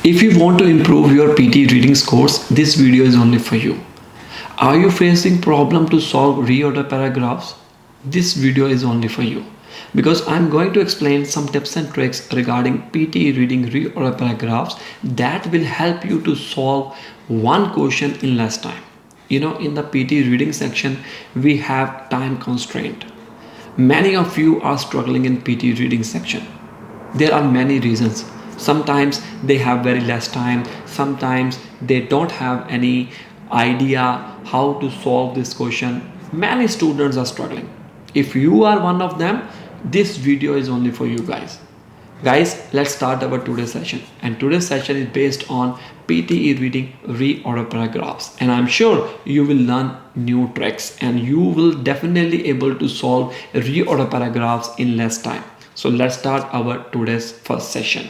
If you want to improve your PT reading scores, this video is only for you. Are you facing problem to solve reorder paragraphs? This video is only for you because I'm going to explain some tips and tricks regarding PT reading reorder paragraphs that will help you to solve one question in less time. In the PT reading section, we have time constraint. Many of you are struggling in PT reading section. There are many reasons. Sometimes they have very less time, sometimes they don't have any idea how to solve this question. Many students are struggling. If you are one of them, this video is only for you guys. Guys, let's start our today's session. And today's session is based on PTE reading reorder paragraphs. And I'm sure you will learn new tricks and you will definitely able to solve reorder paragraphs in less time. So let's start our today's first session.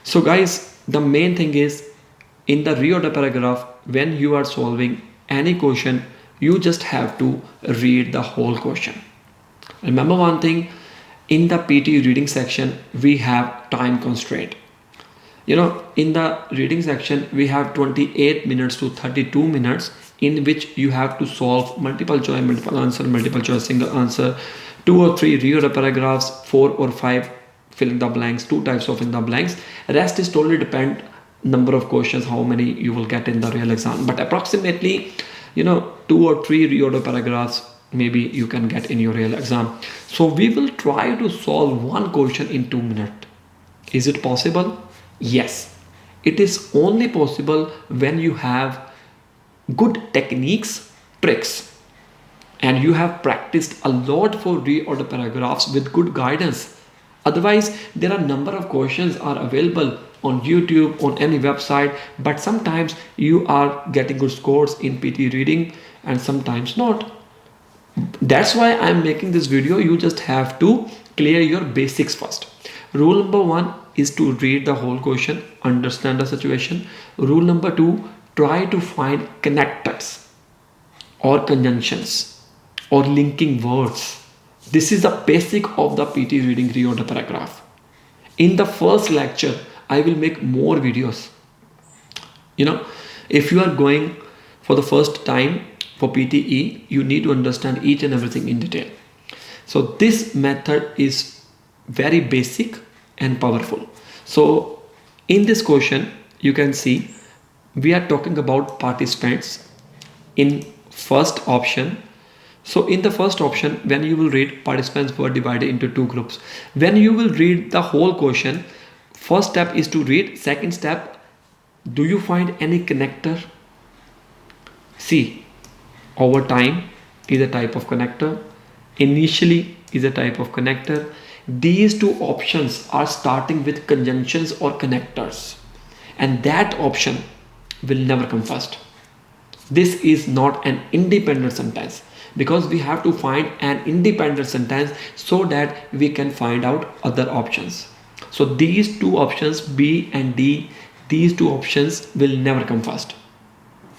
So guys, the main thing is in the reorder paragraph, when you are solving any question, you just have to read the whole question. Remember one thing, in the PT reading section, we have time constraint. In the reading section, we have 28 minutes to 32 minutes in which you have to solve multiple choice, multiple answer, multiple choice, single answer, 2 or 3 reorder paragraphs, 4 or 5 fill in the blanks, 2 types of in the blanks. Rest is totally depend number of questions, how many you will get in the real exam, but approximately 2 or 3 reorder paragraphs maybe you can get in your real exam. So we will try to solve one question in 2 minutes. Is it possible? Yes, it is only possible when you have good techniques, tricks, and you have practiced a lot for reorder paragraphs with good guidance. Otherwise, there are number of questions are available on YouTube, on any website, but sometimes you are getting good scores in PT reading and sometimes not. That's why I'm making this video. You just have to clear your basics first. Rule number 1 is to read the whole question, understand the situation. Rule number 2, try to find connectors or conjunctions or linking words. This is the basic of the PT reading reorder paragraph. In the first lecture, I will make more videos. If you are going for the first time for PTE, you need to understand each and everything in detail. So this method is very basic and powerful. So in this question, you can see we are talking about participants in first option. So in the first option, when you will read, participants were divided into 2 groups. When you will read the whole question, first step is to read. Second step, do you find any connector? See, over time is a type of connector. Initially is a type of connector. These 2 options are starting with conjunctions or connectors. And that option will never come first. This is not an independent sentence, because we have to find an independent sentence so that we can find out other options. So these 2 options, B and D, these 2 options will never come first.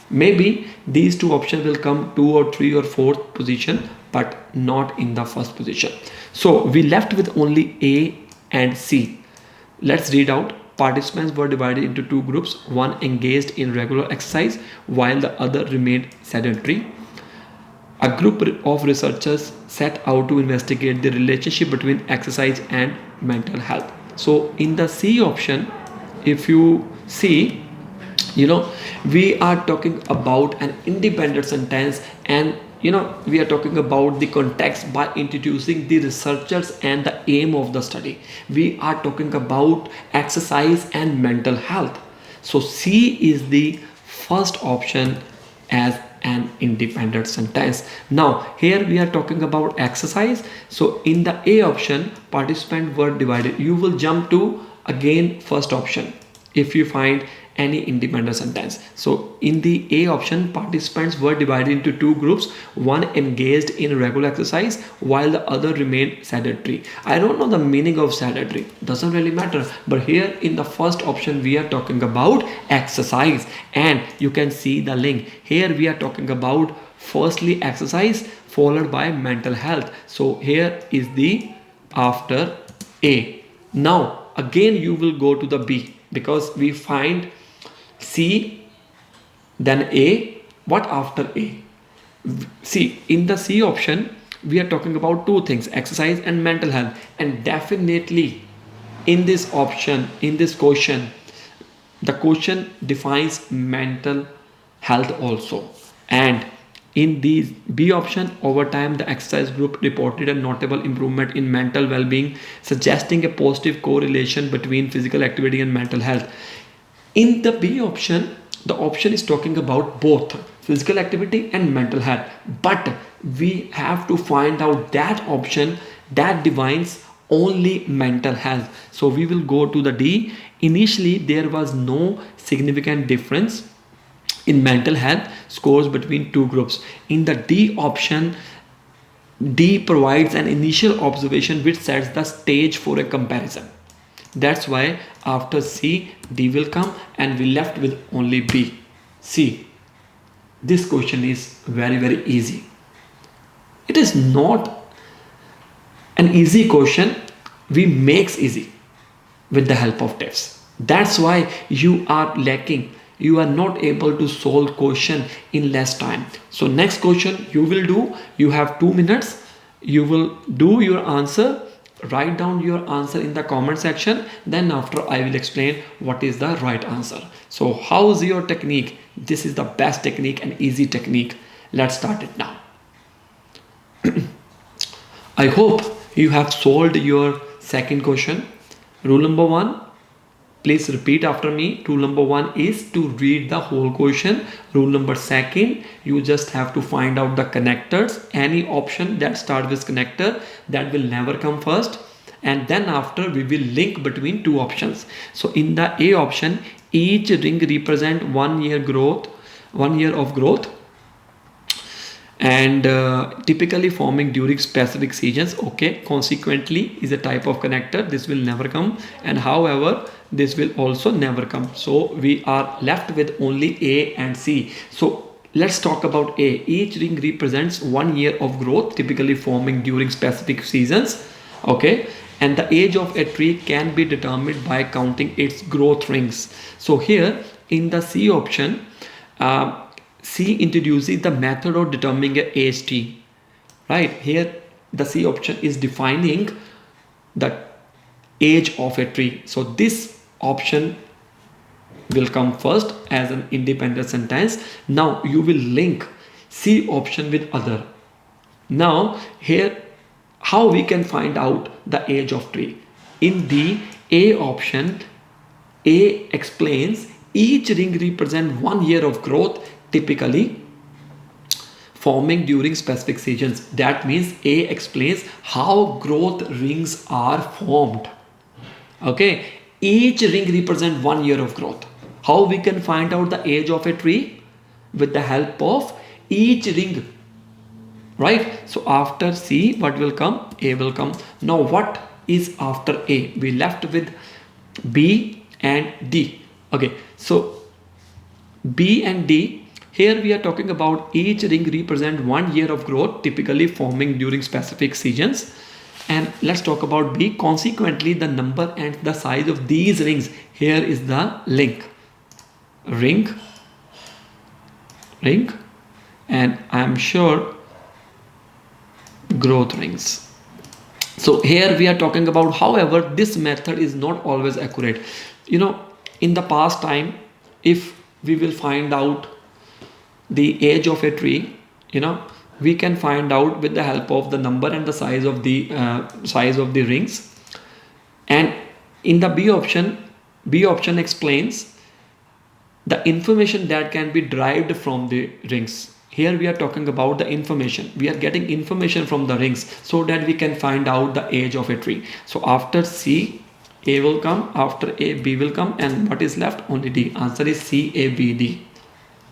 Maybe these 2 options will come 2 or 3 or 4th position, but not in the first position. So we left with only A and C. Let's read out. Participants were divided into 2 groups. One engaged in regular exercise while the other remained sedentary. A group of researchers set out to investigate the relationship between exercise and mental health. So in the C option, if you see, we are talking about an independent sentence, and we are talking about the context by introducing the researchers and the aim of the study. We are talking about exercise and mental health. So C is the first option as an independent sentence. Now here we are talking about exercise. So in the A option, participants were divided. You will jump to again first option if you find any independent sentence. So in the A option, participants were divided into two groups. One engaged in regular exercise while the other remained sedentary. I don't know the meaning of sedentary, doesn't really matter, but here in the first option we are talking about exercise, and you can see the link here. We are talking about firstly exercise followed by mental health. So here is the after A. Now again you will go to the B, because we find C then A. What after A? See, in the C option we are talking about two things, exercise and mental health, and definitely in this option, in this question, the question defines mental health also. And in the B option, over time the exercise group reported a notable improvement in mental well-being, suggesting a positive correlation between physical activity and mental health. In the B option, the option is talking about both physical activity and mental health, but we have to find out that option that defines only mental health. So we will go to the D. Initially there was no significant difference in mental health scores between two groups. In the D option, D provides an initial observation which sets the stage for a comparison. That's why after C, D will come, and we left with only B. See, this question is very easy. It is not an easy question, we makes easy with the help of tips. That's why you are lacking, you are not able to solve question in less time. So next question you will do, you have 2 minutes, you will do your answer, write down your answer in the comment section, then after I will explain what is the right answer. So how's your technique? This is the best technique and easy technique. Let's start it now. I hope you have solved your second question. Rule number 1, please repeat after me. Rule number 1 is to read the whole question. Rule number 2, you just have to find out the connectors. Any option that starts with connector, that will never come first, and then after we will link between two options. So in the A option, each ring represent 1 year growth, 1 year of growth, and typically forming during specific seasons. Okay, consequently is a type of connector, this will never come, and however this will also never come. So we are left with only A and C. So let's talk about A. Each ring represents 1 year of growth, typically forming during specific seasons. Okay, and the age of a tree can be determined by counting its growth rings. So here in the C option, C introduces the method of determining a age tree. Right here the C option is defining the age of a tree. So this option will come first as an independent sentence. Now you will link C option with other. Now here how we can find out the age of tree? In the A option, A explains each ring represents 1 year of growth, typically forming during specific seasons. That means A explains how growth rings are formed. Okay, each ring represents 1 year of growth. How we can find out the age of a tree? With the help of each ring. Right, so after C what will come? A will come. Now what is after A? We left with B and D. Okay, so B and D, here we are talking about each ring represent 1 year of growth, typically forming during specific seasons. And let's talk about B. Consequently the number and the size of these rings, here is the link. Ring, and I'm sure growth rings. So here we are talking about, however this method is not always accurate. You know, in the past time, if we will find out the age of a tree, you know, we can find out with the help of the number and the size of the rings. And in the B option explains the information that can be derived from the rings. Here we are talking about the information. We are getting information from the rings so that we can find out the age of a tree. So after C, A will come, after A, B will come, and what is left? Only D. Answer is C, A, B, D.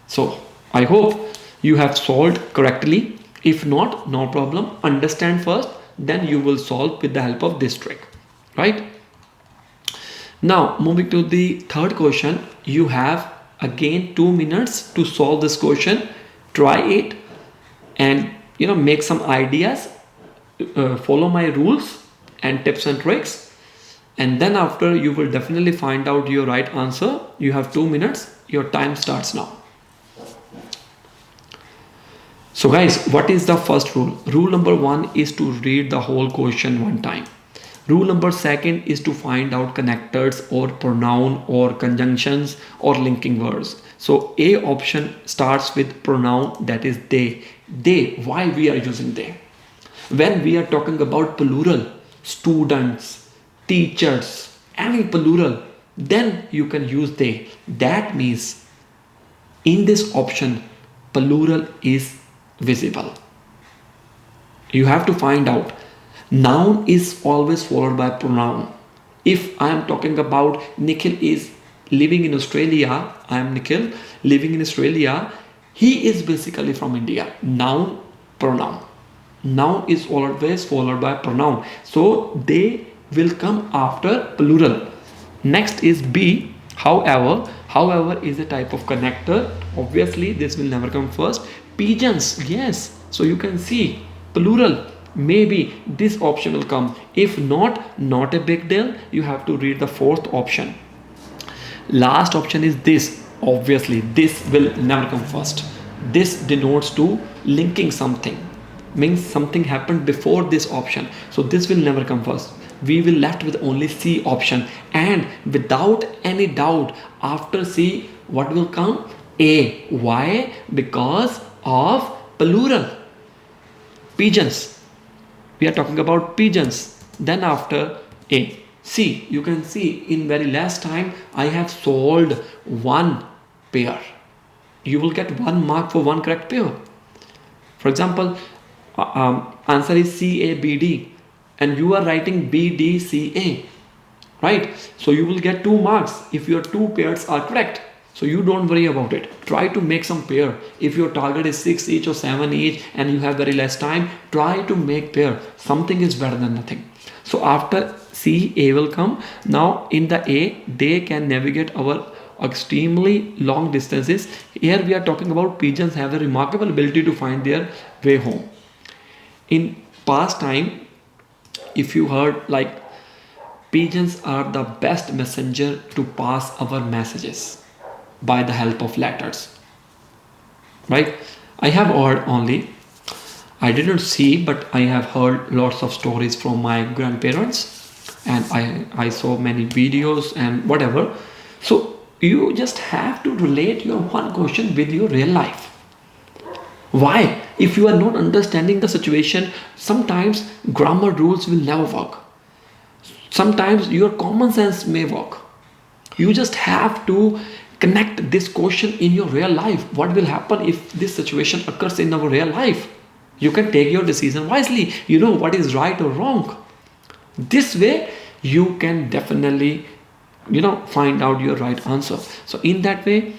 So I hope you have solved correctly. If not, no problem. Understand first, then you will solve with the help of this trick, right? Now moving to the third question, you have again 2 minutes to solve this question. Try it and make some ideas, follow my rules and tips and tricks, and then after you will definitely find out your right answer. You have 2 minutes. Your time starts now. So guys, what is the first rule? Rule number 1 is to read the whole question one time. Rule number 2 is to find out connectors or pronoun or conjunctions or linking words. So A option starts with pronoun, that is they. They, why we are using they? When we are talking about plural, students, teachers, any plural, then you can use they. That means in this option, plural is visible. You have to find out. Noun is always followed by pronoun. If I am talking about Nikhil is living in Australia, I am Nikhil living in Australia, he is basically from India. Noun, pronoun. Noun is always followed by pronoun. So they will come after plural. Next is B. However is a type of connector. Obviously this will never come first. Pigeons, yes. So you can see plural. Maybe this option will come. If not a big deal. You have to read the fourth option. Last option is this. Obviously this will never come first. This denotes to linking something, means something happened before this option. So this will never come first. We will left with only C option, and without any doubt after C what will come? A. Why? Because of plural. Pigeons. We are talking about pigeons. Then after A. See, you can see in very less time I have solved one pair. You will get 1 mark for one correct pair. For example, answer is C, A, B, D, and you are writing B, D, C, A, right? So you will get 2 marks if your 2 pairs are correct. So you don't worry about it. Try to make some pair. If your target is 6 each or 7 each and you have very less time, try to make pair. Something is better than nothing. So after C, A will come. Now in the A, they can navigate our extremely long distances. Here we are talking about pigeons have a remarkable ability to find their way home. In past time, if you heard, like, pigeons are the best messenger to pass our messages by the help of letters, right? I have heard only, I didn't see, but I have heard lots of stories from my grandparents, and I saw many videos and whatever. So you just have to relate your one question with your real life. Why? If you are not understanding the situation, sometimes grammar rules will never work. Sometimes your common sense may work. You just have to connect this question in your real life. What will happen if this situation occurs in our real life? You can take your decision wisely. You know what is right or wrong. This way you can definitely find out your right answer. So in that way,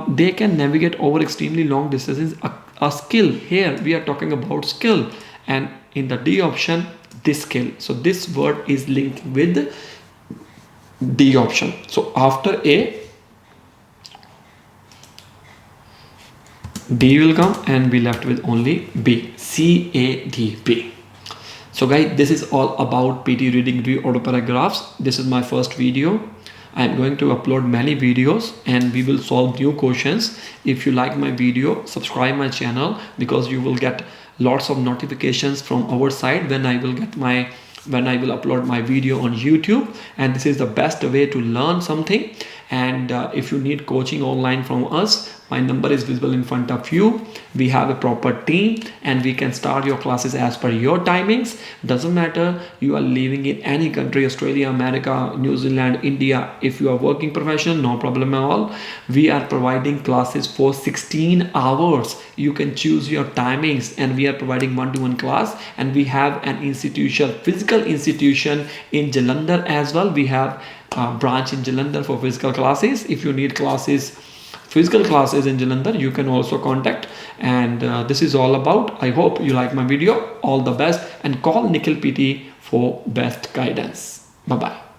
they can navigate over extremely long distances. A skill, here we are talking about skill, and in the D option, this skill. So this word is linked with D option. So after A, D will come and be left with only B. C, A, D, B. So guys, this is all about PT reading reorder paragraphs. This is my first video. I am going to upload many videos and we will solve new questions. If you like my video, subscribe my channel, because you will get lots of notifications from our side when I will upload my video on YouTube. And this is the best way to learn something. And if you need coaching online from us, my number is visible in front of you. We have a proper team and we can start your classes as per your timings. Doesn't matter you are living in any country, Australia, America, New Zealand, India. If you are working professional, no problem at all. We are providing classes for 16 hours. You can choose your timings, and we are providing one-to-one class. And we have an institution, physical institution in Jalandhar as well. We have a branch in Jalandhar for physical classes. If you need classes, physical classes in Jalandhar, you can also contact. And this is all about. I hope you like my video. All the best, and call Nikhil PT for best guidance. Bye bye.